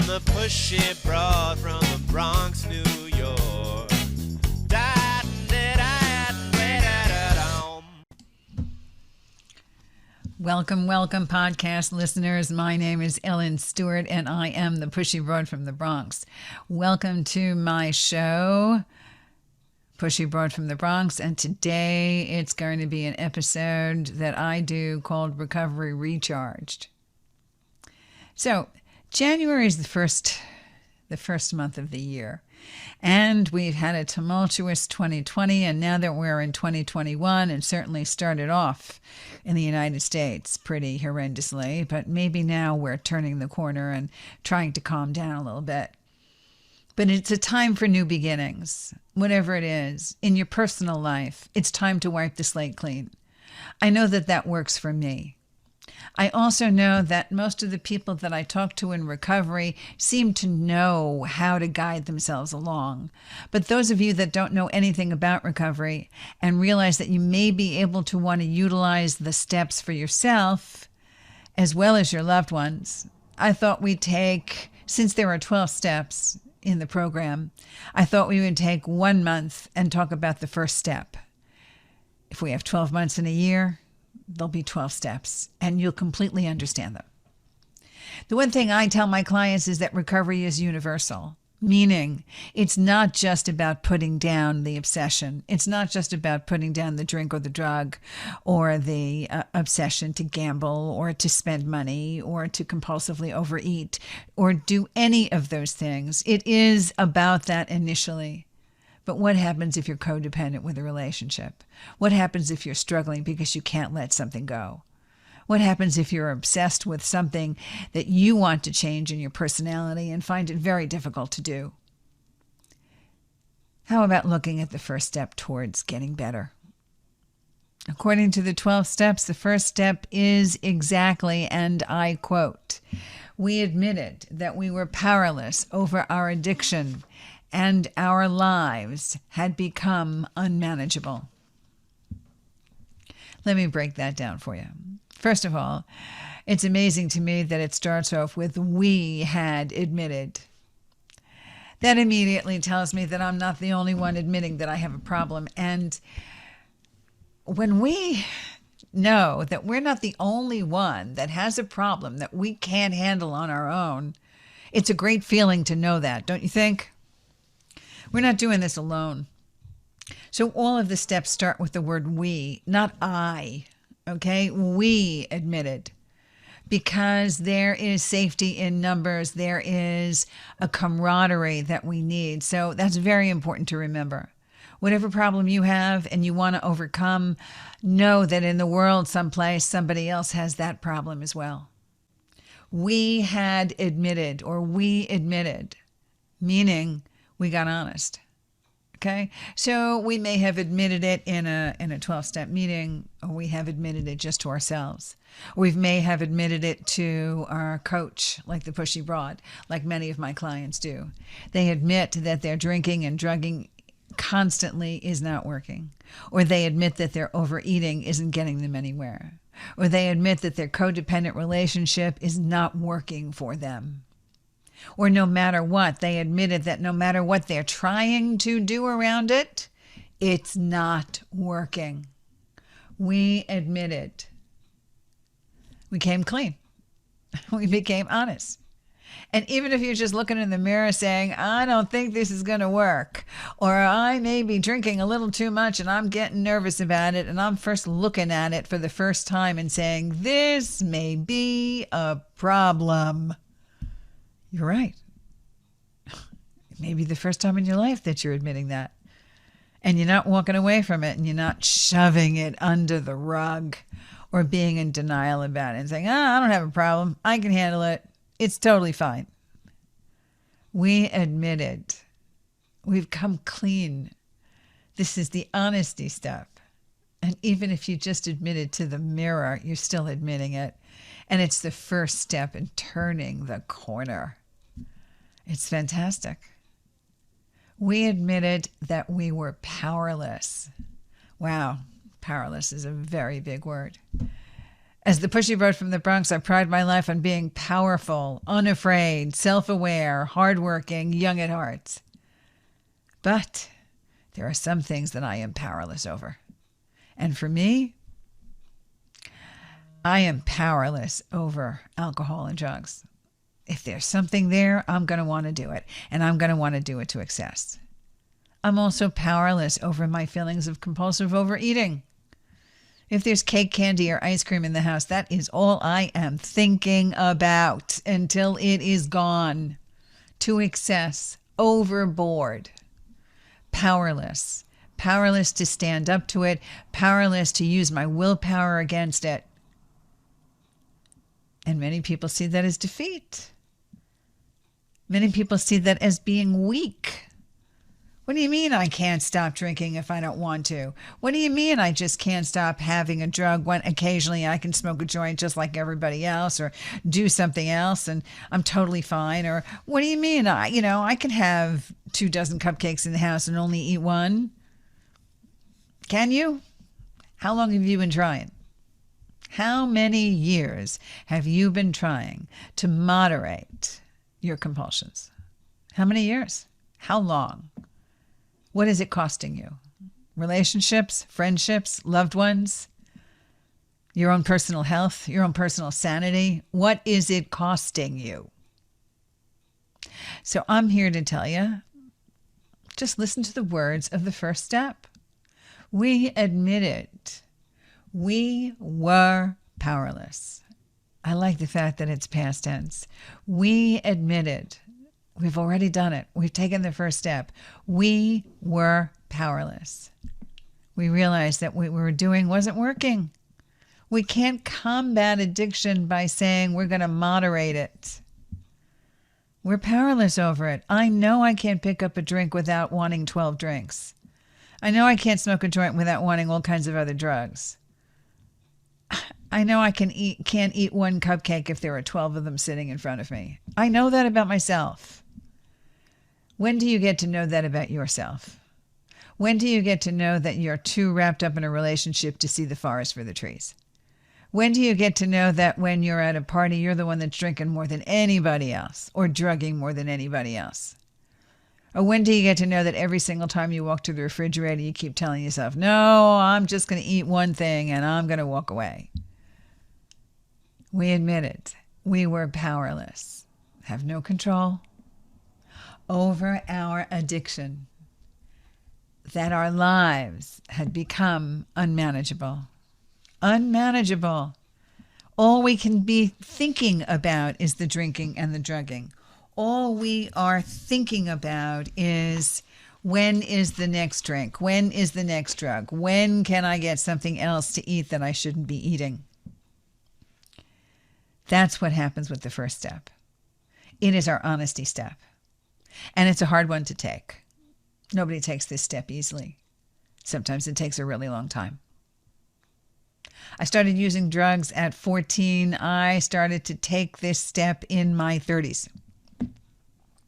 the pushy broad from the Bronx, New York. Welcome, podcast listeners. My name is Ellen Stewart, and I am the pushy broad from the Bronx. Welcome to my show, Pushy Broad from the Bronx, and today it's going to be an episode that I do called Recovery Recharged. So, January is the first month of the year, and we've had a tumultuous 2020, and now that we're in 2021, and certainly started off in the United States pretty horrendously, but maybe now we're turning the corner and trying to calm down a little bit. But it's a time for new beginnings, whatever it is. In your personal life, it's time to wipe the slate clean. I know that that works for me. I also know that most of the people that I talk to in recovery seem to know how to guide themselves along. But those of you that don't know anything about recovery and realize that you may be able to want to utilize the steps for yourself as well as your loved ones, I thought we'd take, since there are 12 steps in the program, I thought we would take 1 month and talk about the first step. If we have 12 months in a year, there'll be 12 steps, and you'll completely understand them. The one thing I tell my clients is that recovery is universal, meaning it's not just about putting down the obsession. It's not just about putting down the drink or the drug or the obsession to gamble or to spend money or to compulsively overeat or do any of those things. It is about that initially. But what happens if you're codependent with a relationship? What happens if you're struggling because you can't let something go? What happens if you're obsessed with something that you want to change in your personality and find it very difficult to do? How about looking at the first step towards getting better? According to the 12 steps, the first step is exactly, and I quote, "We admitted that we were powerless over our addiction and our lives had become unmanageable." Let me break that down for you. First of all, it's amazing to me that it starts off with "we had admitted." That immediately tells me that I'm not the only one admitting that I have a problem. And when we know that we're not the only one that has a problem that we can't handle on our own, it's a great feeling to know that, don't you think? We're not doing this alone. So all of the steps start with the word "we," not "I." Okay? We admitted. Because there is safety in numbers. There is a camaraderie that we need. So that's very important to remember. Whatever problem you have and you want to overcome, know that in the world someplace, somebody else has that problem as well. We had admitted, or we admitted, meaning we got honest. Okay? So we may have admitted it in a 12-step meeting, or we have admitted it just to ourselves. We may have admitted it to our coach, like the Pushy Broad, like many of my clients do. They admit that their drinking and drugging constantly is not working, or they admit that their overeating isn't getting them anywhere, or they admit that their codependent relationship is not working for them. Or no matter what, they admitted that no matter what they're trying to do around it, it's not working. We admitted. We came clean. We became honest. And even if you're just looking in the mirror saying, "I don't think this is going to work," or "I may be drinking a little too much and I'm getting nervous about it," and I'm first looking at it for the first time and saying, "This may be a problem," you're right. It may be the first time in your life that you're admitting that. And you're not walking away from it, and you're not shoving it under the rug or being in denial about it and saying, "I don't have a problem. I can handle it. It's totally fine." We admitted. We've come clean. This is the honesty stuff. And even if you just admitted to the mirror, you're still admitting it. And it's the first step in turning the corner. It's fantastic. We admitted that we were powerless. Wow, powerless is a very big word. As the pushy wrote from the Bronx, I pride my life on being powerful, unafraid, self-aware, hardworking, young at heart. But there are some things that I am powerless over. And for me, I am powerless over alcohol and drugs. If there's something there, I'm going to want to do it. And I'm going to want to do it to excess. I'm also powerless over my feelings of compulsive overeating. If there's cake, candy, or ice cream in the house, that is all I am thinking about until it is gone. To excess, overboard. Powerless. Powerless to stand up to it. Powerless to use my willpower against it. And many people see that as defeat. Many people see that as being weak. What do you mean I can't stop drinking if I don't want to? What do you mean I just can't stop having a drug when occasionally I can smoke a joint just like everybody else or do something else and I'm totally fine? Or what do you mean I can have 24 cupcakes in the house and only eat one? Can you? How long have you been trying? How many years have you been trying to moderate your compulsions? How many years? How long? What is it costing you? Relationships, friendships, loved ones, your own personal health, your own personal sanity? What is it costing you? So I'm here to tell you, just listen to the words of the first step. We admitted we were powerless. I like the fact that it's past tense. We admitted. We've already done it. We've taken the first step. We were powerless. We realized that what we were doing wasn't working. We can't combat addiction by saying we're going to moderate it. We're powerless over it. I know I can't pick up a drink without wanting 12 drinks. I know I can't smoke a joint without wanting all kinds of other drugs. I know I can't eat one cupcake if there are 12 of them sitting in front of me. I know that about myself. When do you get to know that about yourself? When do you get to know that you're too wrapped up in a relationship to see the forest for the trees? When do you get to know that when you're at a party, you're the one that's drinking more than anybody else or drugging more than anybody else? Or when do you get to know that every single time you walk to the refrigerator, you keep telling yourself, no, I'm just going to eat one thing and I'm going to walk away? We admitted we were powerless, have no control over our addiction, that our lives had become unmanageable. Unmanageable. All we can be thinking about is the drinking and the drugging. All we are thinking about is, when is the next drink? When is the next drug? When can I get something else to eat that I shouldn't be eating? That's what happens with the first step. It is our honesty step. And it's a hard one to take. Nobody takes this step easily. Sometimes it takes a really long time. I started using drugs at 14. I started to take this step in my 30s.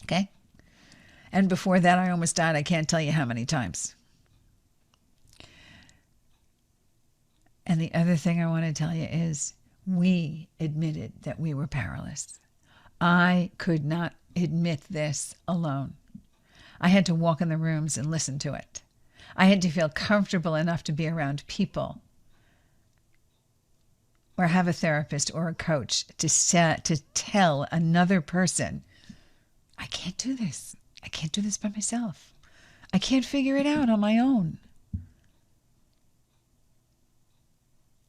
Okay? And before that, I almost died. I can't tell you how many times. And the other thing I want to tell you is we admitted that we were powerless. I could not admit this alone. I had to walk in the rooms and listen to it. I had to feel comfortable enough to be around people or have a therapist or a coach to tell another person, I can't do this. I can't do this by myself. I can't figure it out on my own.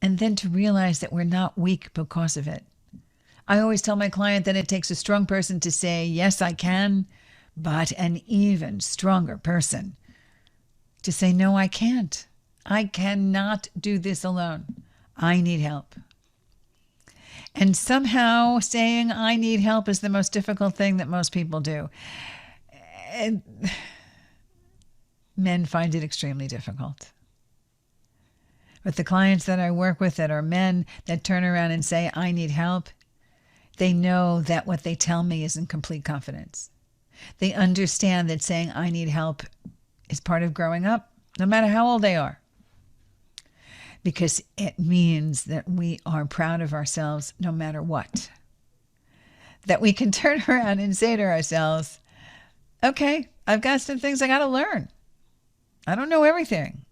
And then to realize that we're not weak because of it. I always tell my client that it takes a strong person to say, yes, I can, but an even stronger person to say, no, I can't. I cannot do this alone. I need help. And somehow saying I need help is the most difficult thing that most people do. And men find it extremely difficult. But the clients that I work with that are men that turn around and say, I need help, they know that what they tell me is in complete confidence. They understand that saying I need help is part of growing up, no matter how old they are. because it means that we are proud of ourselves no matter what. That we can turn around and say to ourselves, okay, I've got some things I got to learn. I don't know everything.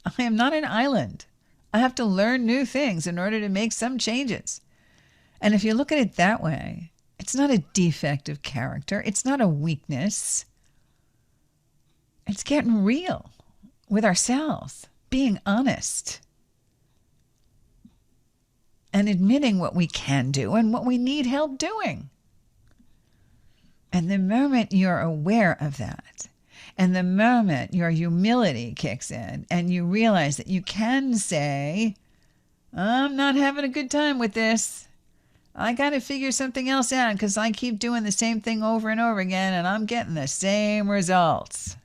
I am not an island. I have to learn new things in order to make some changes. And if you look at it that way, it's not a defect of character. It's not a weakness. It's getting real with ourselves, being honest, and admitting what we can do and what we need help doing. And the moment you're aware of that, and the moment your humility kicks in and you realize that you can say, I'm not having a good time with this. I got to figure something else out because I keep doing the same thing over and over again and I'm getting the same results.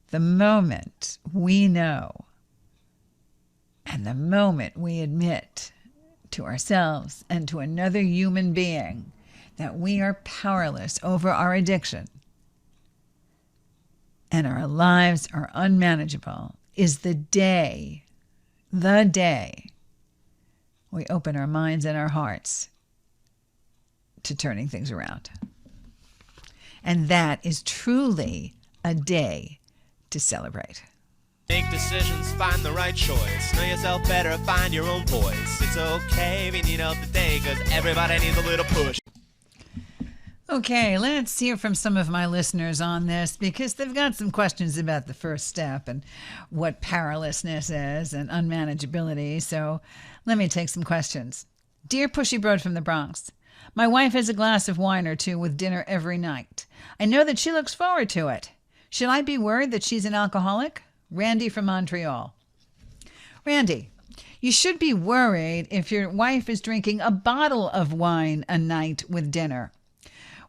The moment we know and the moment we admit to ourselves and to another human being that we are powerless over our addiction and our lives are unmanageable is the day we open our minds and our hearts to turning things around. And that is truly a day to celebrate. Make decisions, find the right choice. Know yourself better, find your own voice. It's okay if you need help today, because everybody needs a little push. Okay, let's hear from some of my listeners on this because they've got some questions about the first step and what powerlessness is and unmanageability. So let me take some questions. Dear Pushy Broad from the Bronx, my wife has a glass of wine or two with dinner every night. I know that she looks forward to it. Should I be worried that she's an alcoholic? Randy from Montreal. Randy, you should be worried if your wife is drinking a bottle of wine a night with dinner,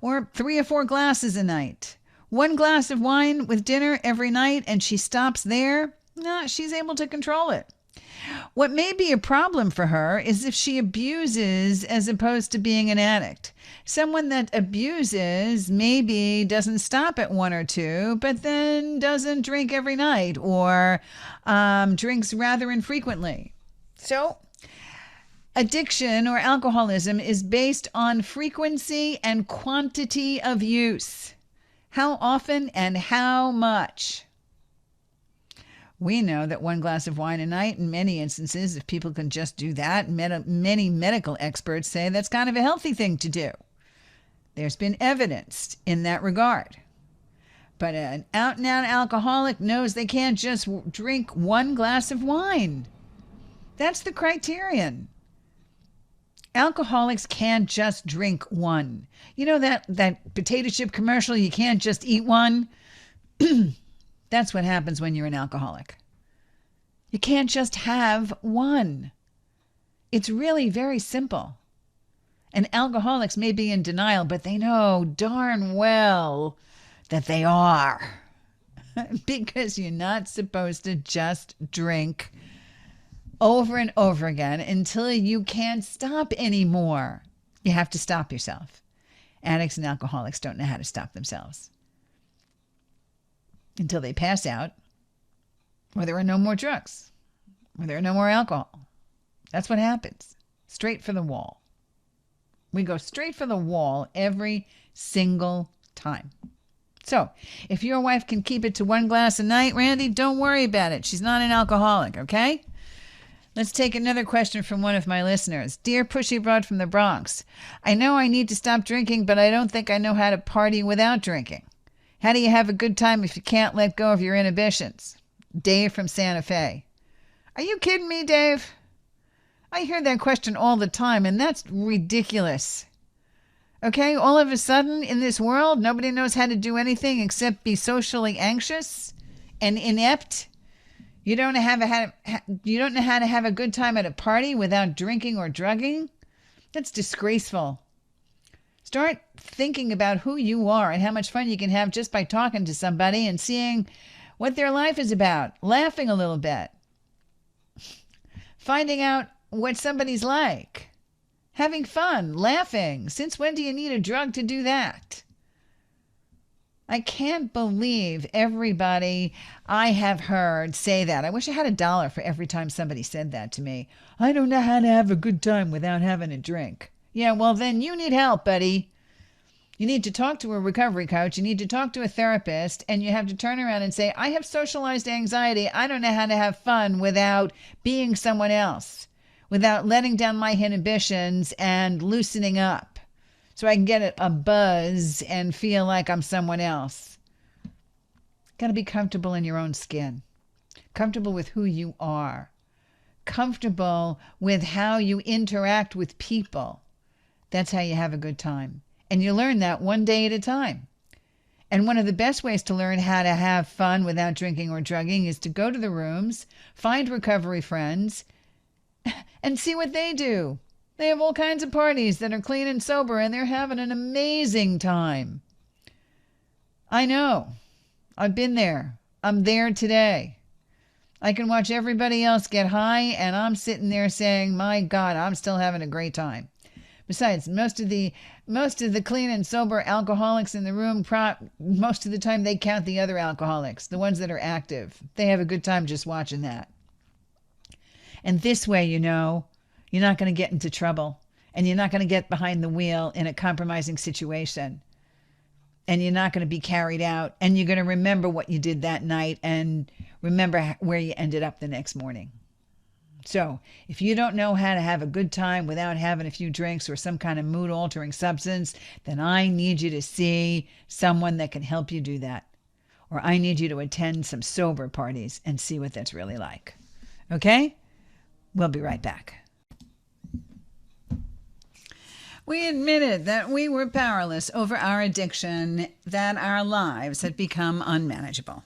or 3 or 4 glasses a night. 1 glass of wine with dinner every night and she stops there? No, she's able to control it. What may be a problem for her is if she abuses as opposed to being an addict. Someone that abuses maybe doesn't stop at 1 or 2, but then doesn't drink every night or drinks rather infrequently. So addiction or alcoholism is based on frequency and quantity of use. How often and how much? We know that 1 glass of wine a night, in many instances, if people can just do that, many medical experts say that's kind of a healthy thing to do. There's been evidence in that regard. But an out-and-out alcoholic knows they can't just drink 1 glass of wine. That's the criterion. Alcoholics can't just drink 1. You know that potato chip commercial, you can't just eat 1? That's what happens when you're an alcoholic. You can't just have 1. It's really very simple. And alcoholics may be in denial, but they know darn well that they are. Because you're not supposed to just drink over and over again until you can't stop anymore. You have to stop yourself. Addicts and alcoholics don't know how to stop themselves until they pass out, or there are no more drugs, or there are no more alcohol. That's what happens. Straight for the wall. We go straight for the wall every single time. So, if your wife can keep it to 1 glass a night, Randy, don't worry about it. She's not an alcoholic, okay? Let's take another question from one of my listeners. Dear Pushy Broad from the Bronx, I know I need to stop drinking, but I don't think I know how to party without drinking. How do you have a good time if you can't let go of your inhibitions? Dave from Santa Fe. Are you kidding me, Dave? I hear that question all the time, and that's ridiculous. Okay, all of a sudden in this world, nobody knows how to do anything except be socially anxious and inept. You don't know how to have a good time at a party without drinking or drugging? That's disgraceful. Start thinking about who you are and how much fun you can have just by talking to somebody and seeing what their life is about, laughing a little bit, finding out what somebody's like, having fun, laughing. Since when do you need a drug to do that? I can't believe everybody I have heard say that. I wish I had $1 for every time somebody said that to me. I don't know how to have a good time without having a drink. Yeah, well, then you need help, buddy. You need to talk to a recovery coach. You need to talk to a therapist. And you have to turn around and say, I have socialized anxiety. I don't know how to have fun without being someone else, without letting down my inhibitions and loosening up, so I can get a buzz and feel like I'm someone else. Got to be comfortable in your own skin, comfortable with who you are, comfortable with how you interact with people. That's how you have a good time. And you learn that one day at a time. And one of the best ways to learn how to have fun without drinking or drugging is to go to the rooms, find recovery friends, and see what they do. They have all kinds of parties that are clean and sober, and they're having an amazing time. I know. I've been there. I'm there today. I can watch everybody else get high, and I'm sitting there saying, my God, I'm still having a great time. Besides, most of the clean and sober alcoholics in the room, most of the time they count the other alcoholics, the ones that are active. They have a good time just watching that. And this way, you know, you're not going to get into trouble, and you're not going to get behind the wheel in a compromising situation, and you're not going to be carried out, and you're going to remember what you did that night and remember where you ended up the next morning. So if you don't know how to have a good time without having a few drinks or some kind of mood-altering substance, then I need you to see someone that can help you do that. Or I need you to attend some sober parties and see what that's really like. Okay? We'll be right back. We admitted that we were powerless over our addiction, that our lives had become unmanageable.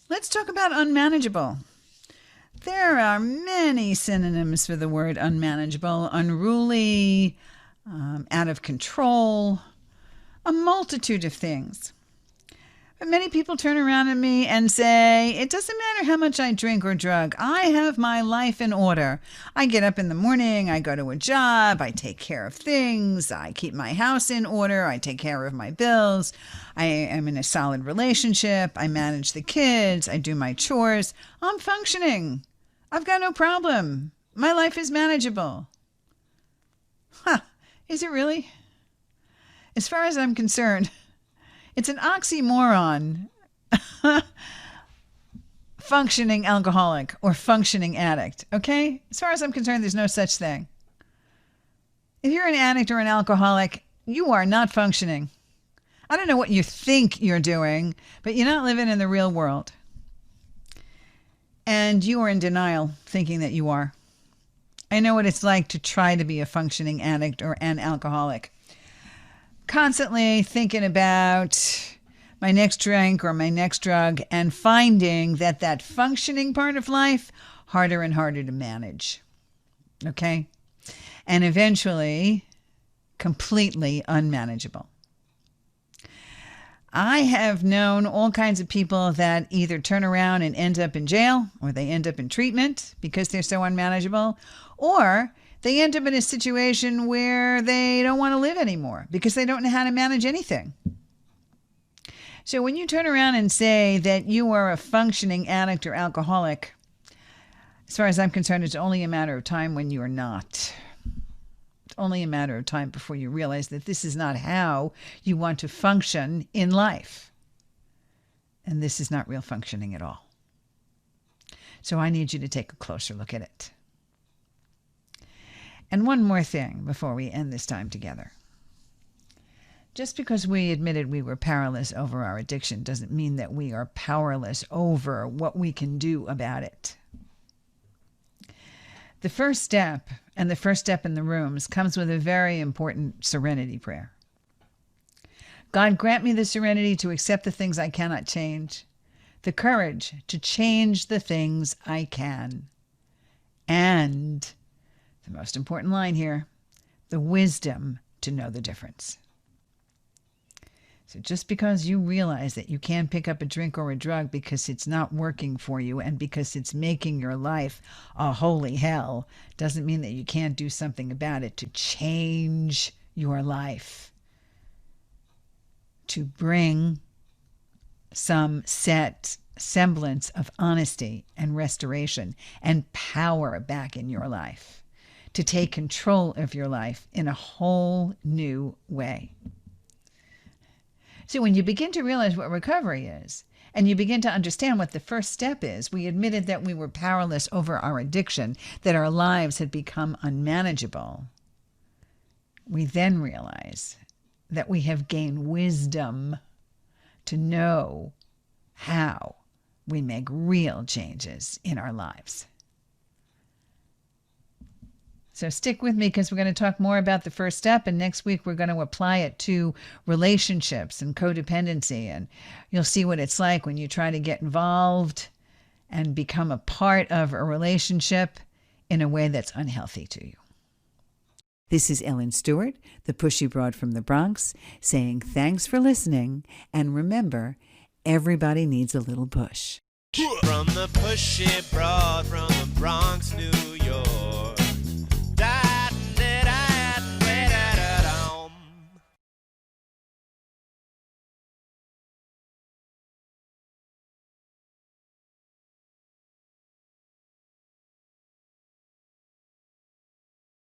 Let's talk about unmanageable. There are many synonyms for the word unmanageable: unruly, out of control, a multitude of things. But many people turn around at me and say, it doesn't matter how much I drink or drug. I have my life in order. I get up in the morning, I go to a job, I take care of things, I keep my house in order, I take care of my bills, I am in a solid relationship, I manage the kids, I do my chores. I'm functioning. I've got no problem. My life is manageable. Is it really? As far as I'm concerned, it's an oxymoron. Functioning alcoholic or functioning addict, okay? As far as I'm concerned, there's no such thing. If you're an addict or an alcoholic, you are not functioning. I don't know what you think you're doing, but you're not living in the real world. And you are in denial, thinking that you are. I know what it's like to try to be a functioning addict or an alcoholic. Constantly thinking about my next drink or my next drug and finding that functioning part of life harder and harder to manage. Okay? And eventually completely unmanageable. I have known all kinds of people that either turn around and end up in jail, or they end up in treatment because they're so unmanageable, or they end up in a situation where they don't want to live anymore because they don't know how to manage anything. So when you turn around and say that you are a functioning addict or alcoholic, as far as I'm concerned, it's only a matter of time when you are not. It's only a matter of time before you realize that this is not how you want to function in life. And this is not real functioning at all. So I need you to take a closer look at it. And one more thing before we end this time together. Just because we admitted we were powerless over our addiction doesn't mean that we are powerless over what we can do about it. The first step, and the first step in the rooms, comes with a very important serenity prayer. God, grant me the serenity to accept the things I cannot change, the courage to change the things I can, and, the most important line here, the wisdom to know the difference. So just because you realize that you can't pick up a drink or a drug because it's not working for you and because it's making your life a holy hell doesn't mean that you can't do something about it to change your life, to bring some set semblance of honesty and restoration and power back in your life, to take control of your life in a whole new way. So when you begin to realize what recovery is, and you begin to understand what the first step is, we admitted that we were powerless over our addiction, that our lives had become unmanageable. We then realize that we have gained wisdom to know how we make real changes in our lives. So stick with me, because we're going to talk more about the first step, and next week we're going to apply it to relationships and codependency, and you'll see what it's like when you try to get involved and become a part of a relationship in a way that's unhealthy to you. This is Ellen Stewart, the pushy broad from the Bronx, saying thanks for listening, and remember, everybody needs a little push. From the pushy broad from the Bronx, New York.